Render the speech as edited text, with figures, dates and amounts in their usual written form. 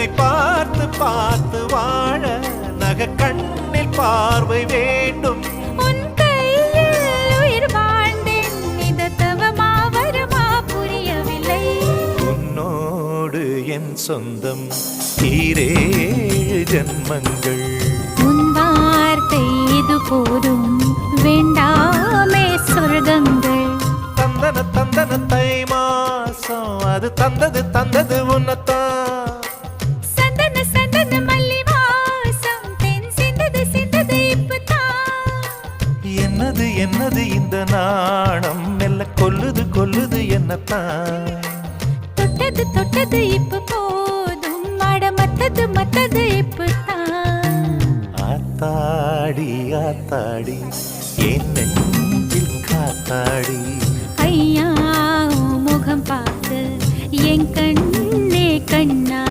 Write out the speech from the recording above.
உன்னை பார்த்து பார்த்து வாழ நக கண்ணில் பார்வை வேண்டும். உன் கையில் உயிர் வாழ்ந்தேன், இது தவமா வரமா புரியவில்லை. உன்னோடு என் சொந்தம் ஈரேழு ஜன்மங்கள். உன் வார்த்தை இது போதும், வேண்டாமே சொர்க்கங்கள். தந்தன தந்தன தை மாசம் அது தந்தது தந்தது உன்னத்தான். சந்தன சந்தன மல்லி வாசம் தென் சிந்தது சிந்தது இப்பதான். என்னது என்னது இந்த நாணம் மெல்ல கொல்லுது கொல்லுது என்னத்தான். தொட்டது தொட்டது இப்ப போதும், மாட மத்தது மத்தது இப்பதான். ஆத்தாடி ஆத்தாடி என் நெஞ்சில் காத்தாடி. ஐயா முகம் பார்த்து என் கண்ணே கண்ணா.